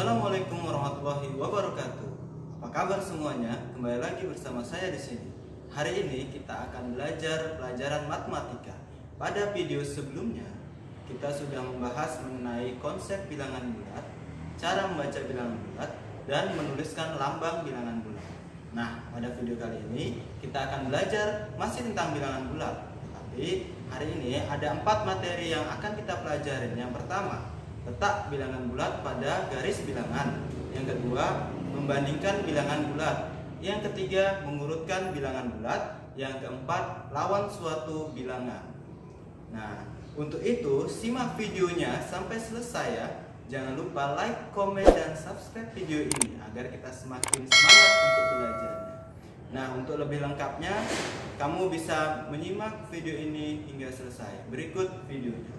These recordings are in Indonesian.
Assalamualaikum warahmatullahi wabarakatuh. Apa kabar semuanya? Kembali lagi bersama saya di sini. Hari ini kita akan belajar pelajaran matematika. Pada video sebelumnya, kita sudah membahas mengenai konsep bilangan bulat, cara membaca bilangan bulat, dan menuliskan lambang bilangan bulat. Nah, pada video kali ini kita akan belajar masih tentang bilangan bulat. Tapi hari ini ada 4 materi yang akan kita pelajari. Yang pertama, letak bilangan bulat pada garis bilangan. Yang kedua, membandingkan bilangan bulat. Yang ketiga, mengurutkan bilangan bulat. Yang keempat, lawan suatu bilangan. Nah, untuk itu simak videonya sampai selesai ya. Jangan lupa like, komen, dan subscribe video ini agar kita semakin semangat untuk belajarnya. Nah, untuk lebih lengkapnya, kamu bisa menyimak video ini hingga selesai. Berikut videonya.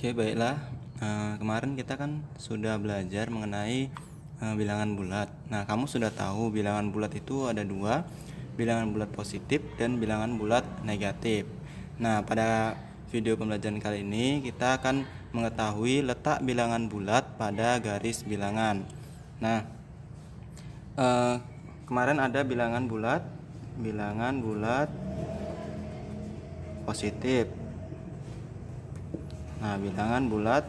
Oke, baiklah. Kemarin kita kan sudah belajar mengenai bilangan bulat. Nah, kamu sudah tahu bilangan bulat itu ada dua, bilangan bulat positif dan bilangan bulat negatif. Nah, pada video pembelajaran kali ini kita akan mengetahui letak bilangan bulat pada garis bilangan. Nah, kemarin ada bilangan bulat positif. Nah, bilangan bulat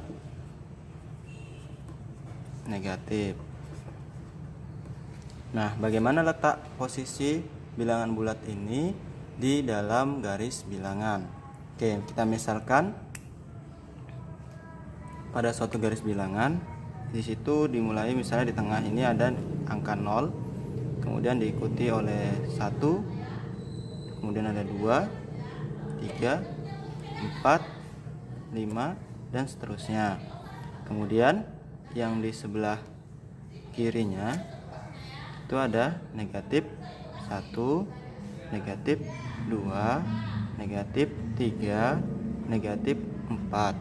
negatif. Nah, bagaimana letak posisi bilangan bulat ini di dalam garis bilangan? Oke, kita misalkan pada suatu garis bilangan, di situ dimulai misalnya di tengah ini ada angka 0, kemudian diikuti oleh 1, kemudian ada 2, 3, 4, 5, dan seterusnya. Kemudian yang di sebelah kirinya itu ada negatif 1, negatif 2, negatif 3, negatif 4,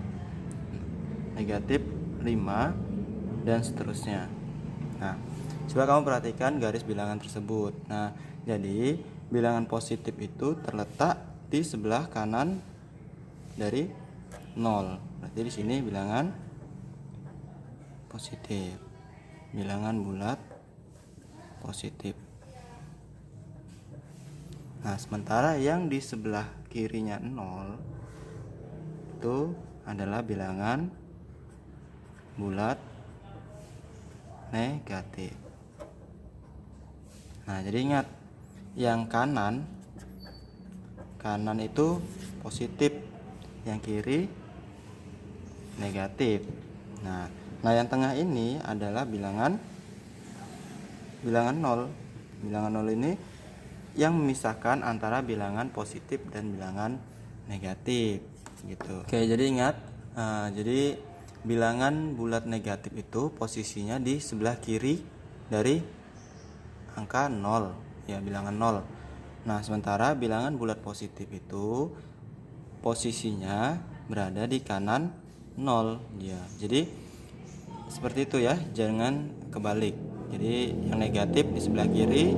negatif 5, dan seterusnya. Nah, coba kamu perhatikan garis bilangan tersebut. Nah, jadi bilangan positif itu terletak di sebelah kanan dari 0. Berarti di sini bilangan positif. Bilangan bulat positif. Nah, sementara yang di sebelah kirinya 0 itu adalah bilangan bulat negatif. Nah, jadi ingat, yang kanan itu positif, yang kiri negatif. Nah, yang tengah ini adalah bilangan 0. Bilangan 0 ini yang memisahkan antara bilangan positif dan bilangan negatif gitu. Oke, jadi ingat, jadi bilangan bulat negatif itu posisinya di sebelah kiri dari angka 0 ya, bilangan 0. Nah, sementara bilangan bulat positif itu posisinya berada di kanan 0 ya. Jadi seperti itu ya, jangan kebalik. Jadi yang negatif di sebelah kiri,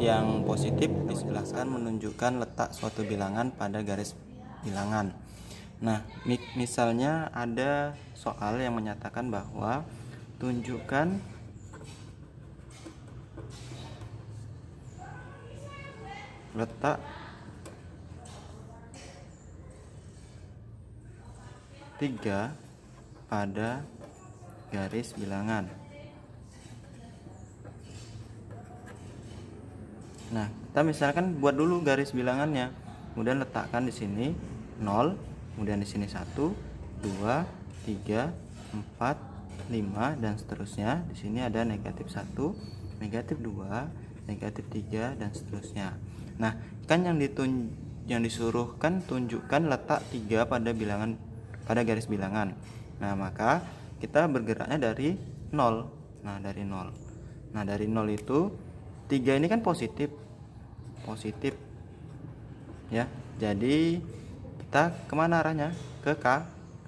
yang positif di sebelah kanan, menunjukkan letak suatu bilangan pada garis bilangan. Nah, misalnya ada soal yang menyatakan bahwa tunjukkan letak 3 pada garis bilangan. Nah, kita misalkan buat dulu garis bilangannya. Kemudian letakkan di sini 0, kemudian di sini 1, 2, 3, 4, 5, dan seterusnya. Di sini ada negatif 1, negatif 2, negatif 3, dan seterusnya. Nah, kan yang disuruh kan tunjukkan letak 3 pada garis bilangan. Nah, maka kita bergeraknya dari 0. Nah, dari 0. Nah, dari 0 itu 3 ini kan positif ya. Jadi kita kemana arahnya? Ke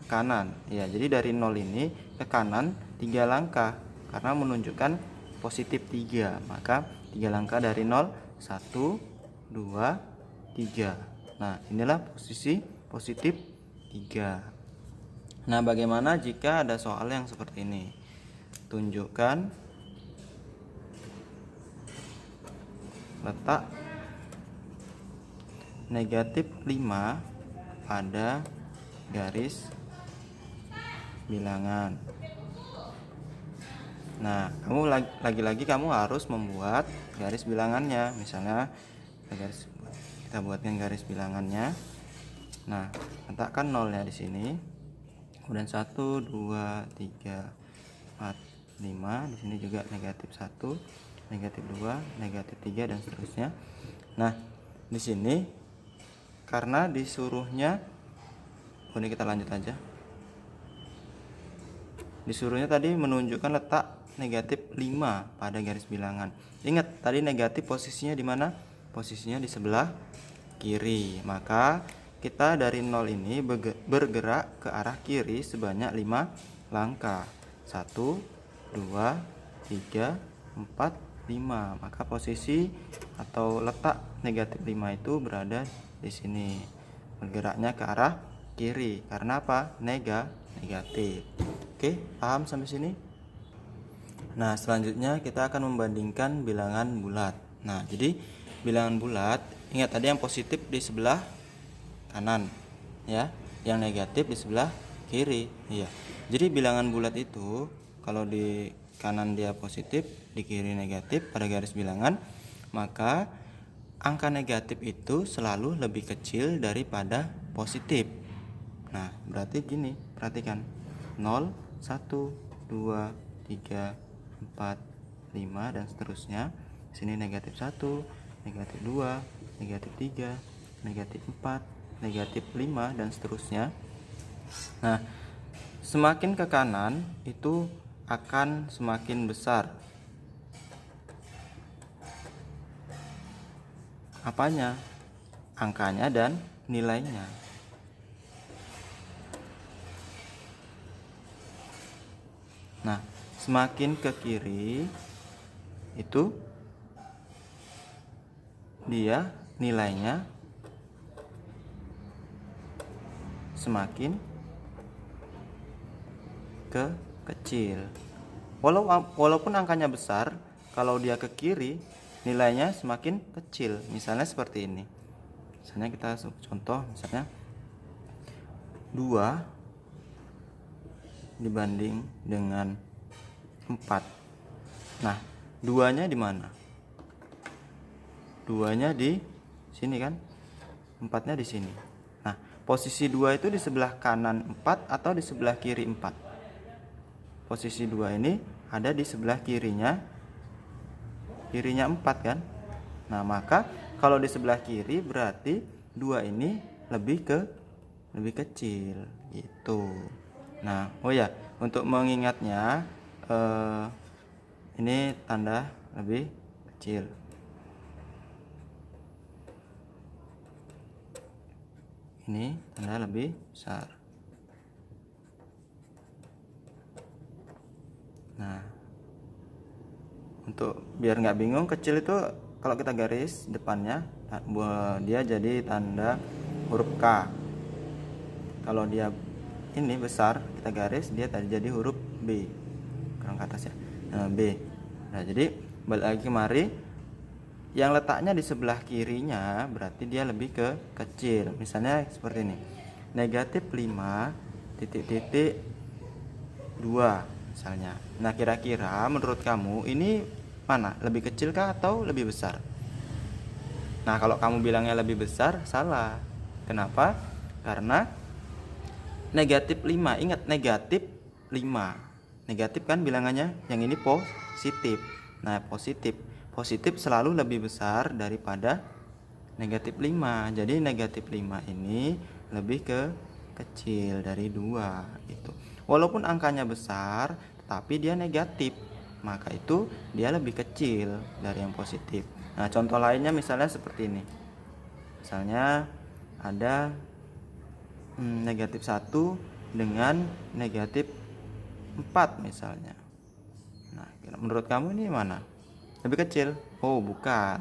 kanan ya. Jadi dari 0 ini ke kanan 3 langkah, karena menunjukkan positif 3. Maka 3 langkah dari 0, 1, 2, 3. Nah, inilah posisi positif 3. Nah, bagaimana jika ada soal yang seperti ini? Tunjukkan letak negatif 5 pada garis bilangan. Nah, kamu lagi-lagi kamu harus membuat garis bilangannya. Misalnya kita buatkan garis bilangannya. Nah, letakkan nolnya di sini. Kemudian 1 2 3 4 5. Di sini juga negatif 1, negatif 2, negatif 3 dan seterusnya. Nah, di sini karena disuruhnya, ini kita lanjut aja. Disuruhnya tadi menunjukkan letak negatif 5 pada garis bilangan. Ingat, tadi negatif posisinya di mana? Posisinya di sebelah kiri. Maka kita dari 0 ini bergerak ke arah kiri sebanyak 5 langkah. 1 2 3 4 5. Maka posisi atau letak negatif 5 itu berada di sini. Bergeraknya ke arah kiri. Karena apa? Negatif. Oke, paham sampai sini? Nah, selanjutnya kita akan membandingkan bilangan bulat. Nah, jadi bilangan bulat, ingat tadi yang positif di sebelah kanan, ya, yang negatif di sebelah kiri, iya. Jadi bilangan bulat itu kalau di kanan dia positif, di kiri negatif pada garis bilangan, maka angka negatif itu selalu lebih kecil daripada positif. Nah, berarti gini, perhatikan. 0, 1, 2, 3, 4, 5 dan seterusnya. Sini negatif 1, negatif 2, negatif 3, negatif 4, negatif 5 dan seterusnya. Nah, semakin ke kanan itu akan semakin besar apanya? Angkanya dan nilainya. Nah, semakin ke kiri itu dia nilainya semakin kecil. Walaupun angkanya besar, kalau dia ke kiri nilainya semakin kecil. Misalnya seperti ini. Misalnya kita contoh, misalnya 2 dibanding dengan 4. Nah, 2-nya di mana? 2-nya di sini kan? 4-nya di sini. Nah, posisi 2 itu di sebelah kanan 4 atau di sebelah kiri 4? Posisi 2 ini ada di sebelah kirinya 4 kan? Nah, maka kalau di sebelah kiri berarti 2 ini lebih kecil gitu. Nah, oh ya, untuk mengingatnya ini tanda lebih kecil. Ini tanda lebih besar. Nah, untuk biar nggak bingung, kecil itu kalau kita garis depannya dia jadi tanda huruf K. Kalau dia ini besar, kita garis dia tadi jadi huruf B. Kurang ke atas ya. Nah, B. Nah, jadi balik lagi kemari, yang letaknya di sebelah kirinya berarti dia lebih kecil. Misalnya seperti ini. Negatif 5 titik-titik 2 misalnya. Nah, kira-kira menurut kamu ini mana? Lebih kecil kah atau lebih besar? Nah, kalau kamu bilangnya lebih besar, salah. Kenapa? Karena negatif 5, ingat negatif 5. Negatif kan bilangannya, yang ini positif. Nah, positif selalu lebih besar daripada negatif 5. Jadi negatif 5 ini lebih kecil dari 2 gitu. Walaupun angkanya besar, tapi dia negatif, maka itu dia lebih kecil dari yang positif. Nah, contoh lainnya misalnya seperti ini. Misalnya ada negatif 1 dengan negatif 4 misalnya. Nah, menurut kamu ini mana? Lebih kecil? Oh, bukan.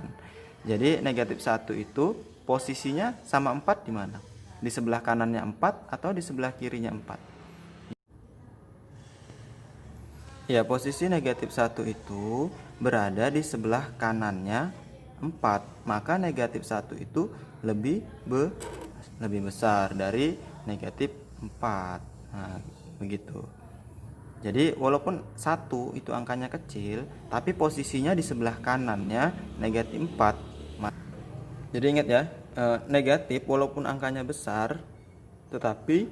Jadi negatif 1 itu posisinya sama 4 di mana? Di sebelah kanannya 4 atau di sebelah kirinya 4? Ya, posisi negatif 1 itu berada di sebelah kanannya 4. Maka negatif 1 itu lebih besar dari negatif 4. Nah, begitu. Jadi walaupun 1 itu angkanya kecil, tapi posisinya di sebelah kanannya negatif 4. Jadi ingat ya, negatif walaupun angkanya besar, tetapi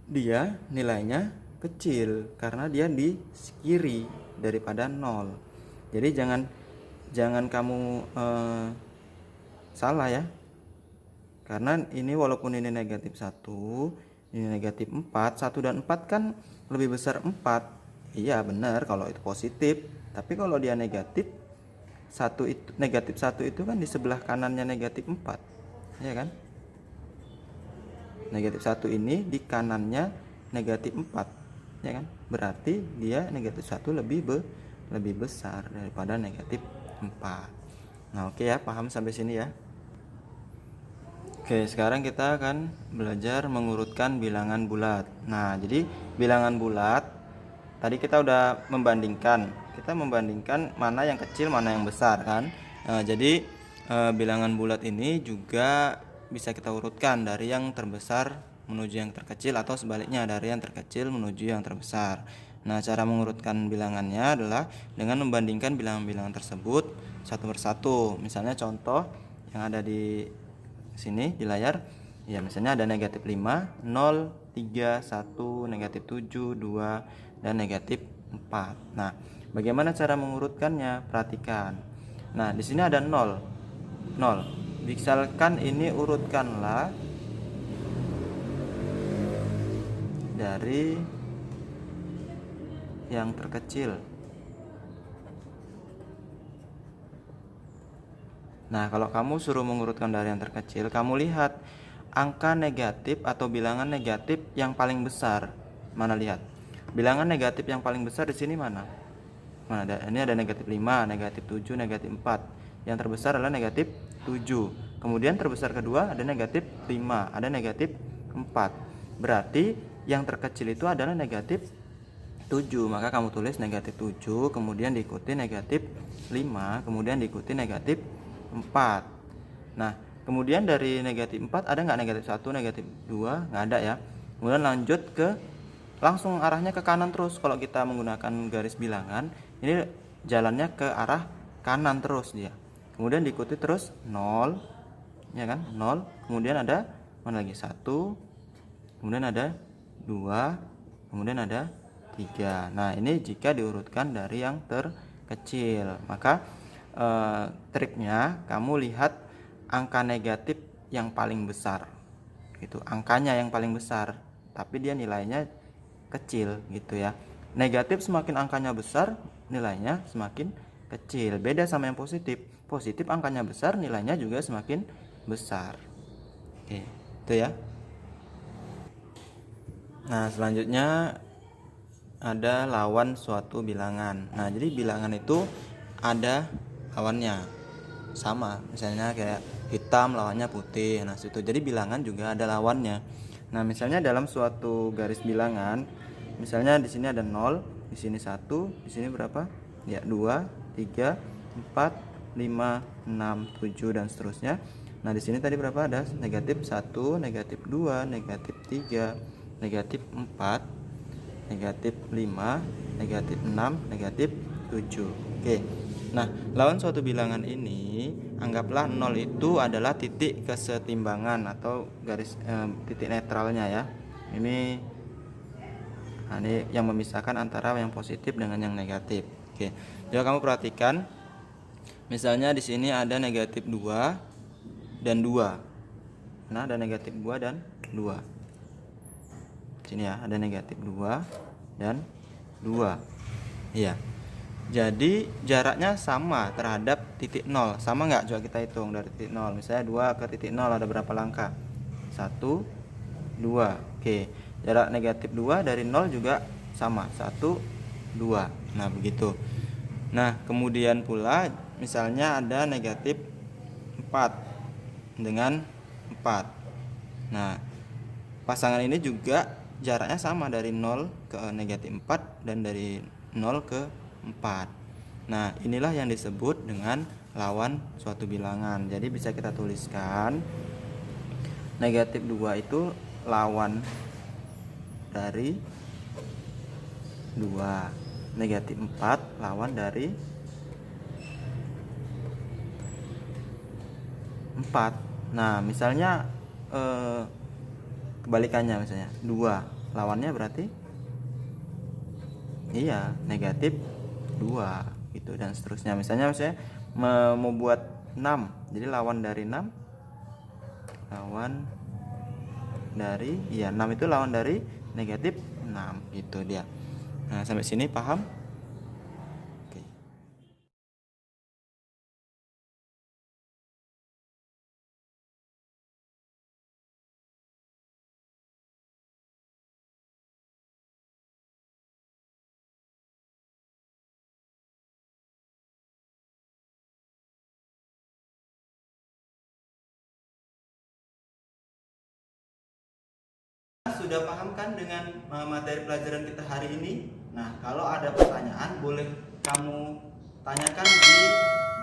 dia nilainya kecil karena dia di kiri daripada 0. Jadi jangan kamu salah ya, karena ini walaupun ini negatif 1, ini negatif 4, 1 dan 4 kan lebih besar 4. Iya benar kalau itu positif, tapi kalau dia negatif 1 itu, negatif 1 itu kan di sebelah kanannya negatif 4, ya kan? Negatif 1 ini di kanannya negatif 4, ya kan? Berarti dia negatif 1 lebih besar daripada negatif 4. Nah, oke ya, paham sampai sini ya. Oke, sekarang kita akan belajar mengurutkan bilangan bulat. Nah, jadi bilangan bulat tadi kita udah membandingkan. Kita membandingkan mana yang kecil, mana yang besar kan. Jadi bilangan bulat ini juga bisa kita urutkan dari yang terbesar menuju yang terkecil atau sebaliknya dari yang terkecil menuju yang terbesar. Nah, cara mengurutkan bilangannya adalah dengan membandingkan bilangan-bilangan tersebut satu persatu. Misalnya contoh yang ada di sini di layar ya, misalnya ada negatif 5, 0, 3, 1, negatif 7, 2, dan negatif 4. Nah, bagaimana cara mengurutkannya? Perhatikan. Nah, di sini ada 0. Misalkan ini urutkanlah dari yang terkecil. Nah, kalau kamu suruh mengurutkan dari yang terkecil, kamu lihat angka negatif atau bilangan negatif yang paling besar. Mana, lihat. Bilangan negatif yang paling besar di sini mana? Mana ada? Ini ada negatif 5, negatif 7, negatif 4. Yang terbesar adalah negatif 7. Kemudian terbesar kedua ada negatif 5, ada negatif 4. Berarti yang terkecil itu adalah negatif 7. Maka kamu tulis negatif 7, kemudian diikuti negatif 5, kemudian diikuti negatif 4. Nah, kemudian dari negatif 4 ada nggak negatif 1, negatif 2? Nggak ada ya. Kemudian lanjut ke langsung arahnya ke kanan terus. Kalau kita menggunakan garis bilangan, ini jalannya ke arah kanan terus dia. Kemudian diikuti terus 0, ya kan? 0. Kemudian ada mana lagi? 1. Kemudian ada 2. Kemudian ada 3. Nah, ini jika diurutkan dari yang terkecil. Maka triknya kamu lihat angka negatif yang paling besar. Gitu, angkanya yang paling besar, tapi dia nilainya kecil gitu ya. Negatif semakin angkanya besar, nilainya semakin kecil. Beda sama yang positif. Positif angkanya besar, nilainya juga semakin besar. Oke, itu ya. Nah, selanjutnya ada lawan suatu bilangan. Nah, jadi bilangan itu ada lawannya. Sama, misalnya kayak hitam lawannya putih. Nah, situ. Jadi bilangan juga ada lawannya. Nah, misalnya dalam suatu garis bilangan, misalnya di sini ada 0, di sini 1, di sini berapa? Ya, 2, 3, 4, 5, 6, 7 dan seterusnya. Nah, di sini tadi berapa? Ada negatif 1, negatif 2, negatif 3, negatif 4, negatif 5, negatif 6, negatif 7. Oke. Nah, lawan suatu bilangan ini anggaplah 0 itu adalah titik kesetimbangan atau garis titik netralnya ya. Ini yang memisahkan antara yang positif dengan yang negatif. Oke. Jadi kamu perhatikan, misalnya di sini ada negatif 2 dan 2. Nah, ada negatif 2 dan 2. Sini ya, ada negatif 2 dan 2. Iya. Jadi jaraknya sama terhadap titik 0. Sama nggak? Coba kita hitung dari titik 0. Misalnya 2 ke titik 0 ada berapa langkah? 1, 2. Oke. Jarak negatif 2 dari 0 juga sama. 1, 2. Nah, begitu. Nah, kemudian pula misalnya ada negatif 4 dengan 4. Nah, pasangan ini juga jaraknya sama dari 0 ke negatif 4 dan dari 0 ke 4. Nah, inilah yang disebut dengan lawan suatu bilangan. Jadi bisa kita tuliskan negatif 2 itu lawan dari 2. Negatif 4 lawan dari 4. Nah, misalnya kebalikannya, misalnya 2 lawannya berarti iya negatif 2 gitu, dan seterusnya. Misalnya mau buat 6, jadi lawan dari 6 6 itu lawan dari negatif 6, gitu dia. Nah, sampai sini paham? Oke. Sudah paham kan dengan materi pelajaran kita hari ini? Nah, kalau ada pertanyaan boleh kamu tanyakan di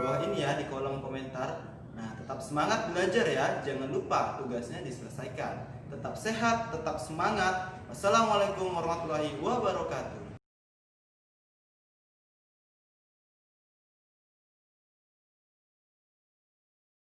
bawah ini ya, di kolom komentar. Nah, tetap semangat belajar ya, jangan lupa tugasnya diselesaikan. Tetap sehat, tetap semangat. Wassalamualaikum warahmatullahi wabarakatuh.